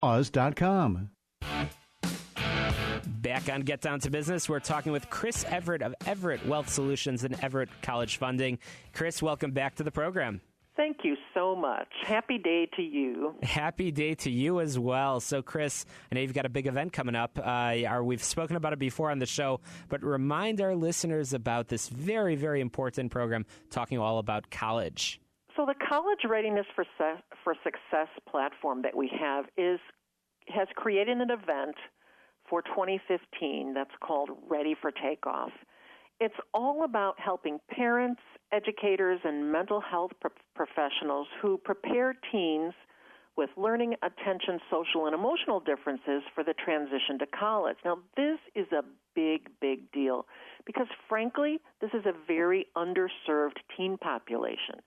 Oz.com. Back on Get Down to Business, we're talking with Chris Everett of Everett Wealth Solutions and Everett College Funding. Chris, welcome back to the program. Thank you so much. Happy day to you. Happy day to you as well. So, Chris, I know you've got a big event coming up. We've spoken about it before on the show, but remind our listeners about this very, very important program talking all about college. So the College Readiness for Success platform that we have has created an event for 2015 that's called Ready for Takeoff. It's all about helping parents, educators, and mental health professionals who prepare teens with learning, attention, social, and emotional differences for the transition to college. Now, this is a big, big deal because, frankly, this is a very underserved teen population.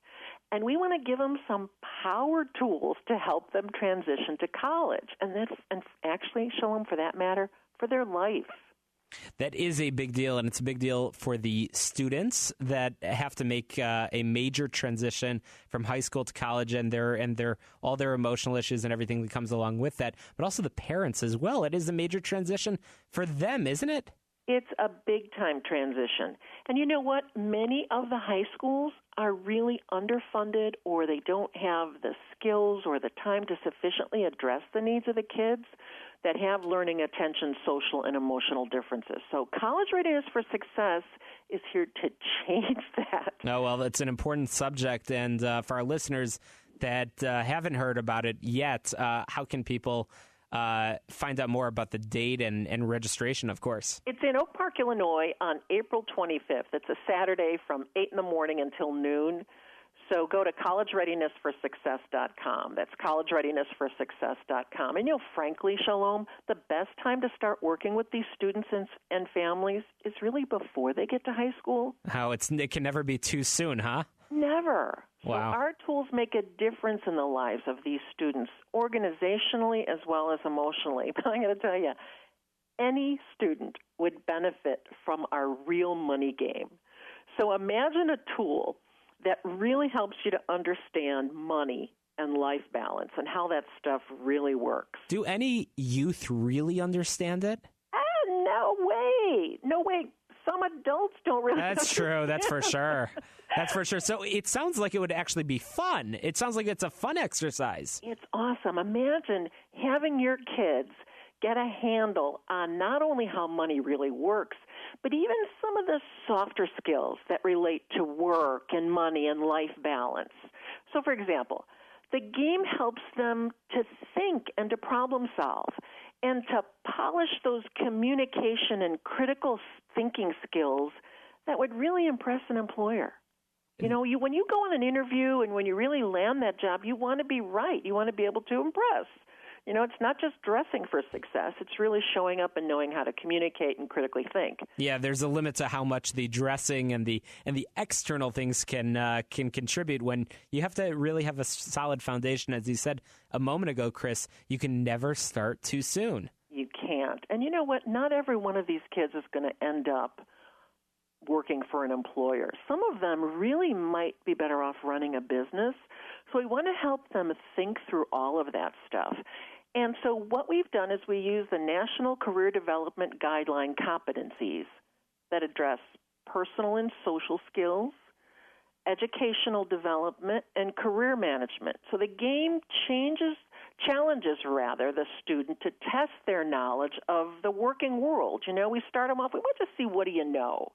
And we want to give them some power tools to help them transition to college. And actually, Shalom, for that matter, for their life. That is a big deal, and it's a big deal for the students that have to make a major transition from high school to college, and their all their emotional issues and everything that comes along with that. But also the parents as well. It is a major transition for them, isn't it? It's a big-time transition. And you know what? Many of the high schools are really underfunded, or they don't have the skills or the time to sufficiently address the needs of the kids that have learning, attention, social, and emotional differences. So College Readiness for Success is here to change that. Oh, well, it's an important subject. And for our listeners that haven't heard about it yet, how can people find out more about the date and registration, of course? It's in Oak Park, Illinois on April 25th. It's a Saturday from 8 in the morning until noon. So go to collegereadinessforsuccess.com. That's collegereadinessforsuccess.com. And frankly, Shalom, the best time to start working with these students and families is really before they get to high school. It can never be too soon, huh? Never. Wow. So our tools make a difference in the lives of these students, organizationally as well as emotionally. But I'm going to tell you, any student would benefit from our real money game. So imagine a tool that really helps you to understand money and life balance and how that stuff really works. Do any youth really understand it? No way. No way. Some adults don't really. That's true. That's for sure. That's for sure. So it sounds like it would actually be fun. It sounds like it's a fun exercise. It's awesome. Imagine having your kids get a handle on not only how money really works, but even some of the softer skills that relate to work and money and life balance. So, for example, the game helps them to think and to problem solve and to polish those communication and critical thinking skills that would really impress an employer. When you go on an interview and when you really land that job, you want to be right. You want to be able to impress. It's not just dressing for success. It's really showing up and knowing how to communicate and critically think. Yeah, there's a limit to how much the dressing and the external things can contribute when you have to really have a solid foundation. As you said a moment ago, Chris, you can never start too soon. You can't. And you know what? Not every one of these kids is going to end up working for an employer. Some of them really might be better off running a business. So we want to help them think through all of that stuff. And so what we've done is we use the National Career Development Guideline competencies that address personal and social skills, educational development, and career management. So the game challenges the student to test their knowledge of the working world. We start them off, we want to see, what do you know?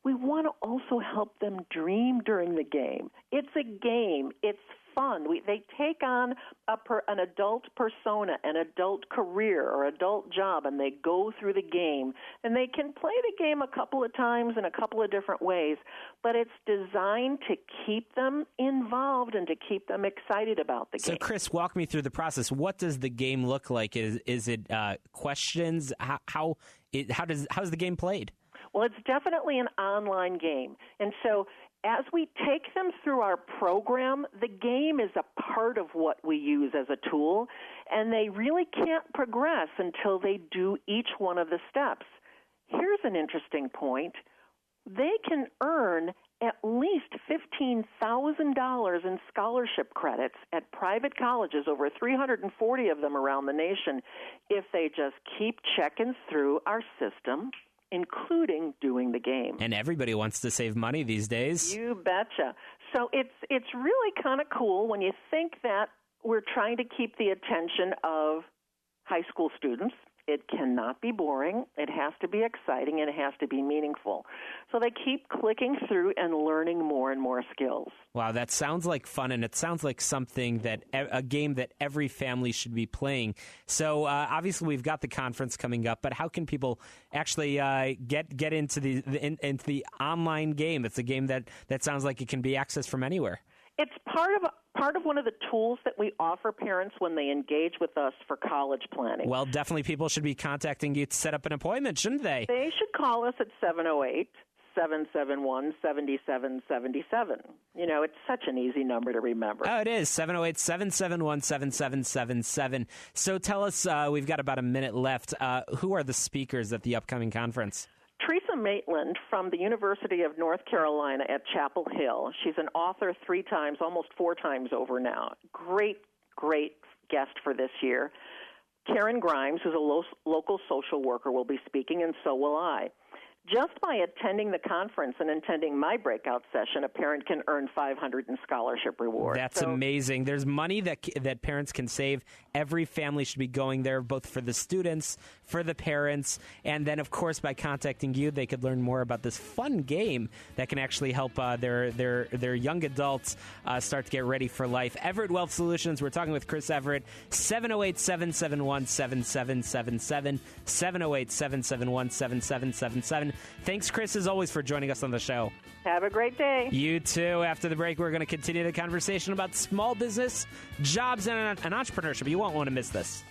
We want to also help them dream during the game. It's a game. It's fun. They take on an adult persona, an adult career, or adult job, and they go through the game. And they can play the game a couple of times in a couple of different ways, but it's designed to keep them involved and to keep them excited about the game. So, Chris, walk me through the process. What does the game look like? Is it questions? How's the game played? Well, it's definitely an online game. And so as we take them through our program, the game is a part of what we use as a tool, and they really can't progress until they do each one of the steps. Here's an interesting point. They can earn at least $15,000 in scholarship credits at private colleges, over 340 of them around the nation, if they just keep checking through our system, including doing the game. And everybody wants to save money these days. You betcha. So it's really kind of cool when you think that we're trying to keep the attention of high school students. It cannot be boring. It has to be exciting, and it has to be meaningful. So they keep clicking through and learning more and more skills. Wow, that sounds like fun, and it sounds like something that a game that every family should be playing. So obviously we've got the conference coming up, but how can people actually get into the online game? It's a game that sounds like it can be accessed from anywhere. It's part of one of the tools that we offer parents when they engage with us for college planning. Well, definitely people should be contacting you to set up an appointment, shouldn't they? They should call us at 708-771-7777. You know, it's such an easy number to remember. Oh, it is, 708-771-7777. So tell us, we've got about a minute left. Who are the speakers at the upcoming conference? Teresa Maitland from the University of North Carolina at Chapel Hill. She's an author 3 times, almost 4 times over now. Great guest for this year. Karen Grimes, who's a local social worker, will be speaking, and so will I. Just by attending the conference and attending my breakout session, a parent can earn $500 in scholarship rewards. That's amazing. There's money that parents can save. Every family should be going there, both for the students, for the parents, and then, of course, by contacting you, they could learn more about this fun game that can actually help their young adults start to get ready for life. Everett Wealth Solutions, we're talking with Chris Everett, 708-771-7777, 708-771-7777. Thanks, Chris, as always, for joining us on the show. Have a great day. You too. After the break, we're going to continue the conversation about small business, jobs, and entrepreneurship. You won't want to miss this.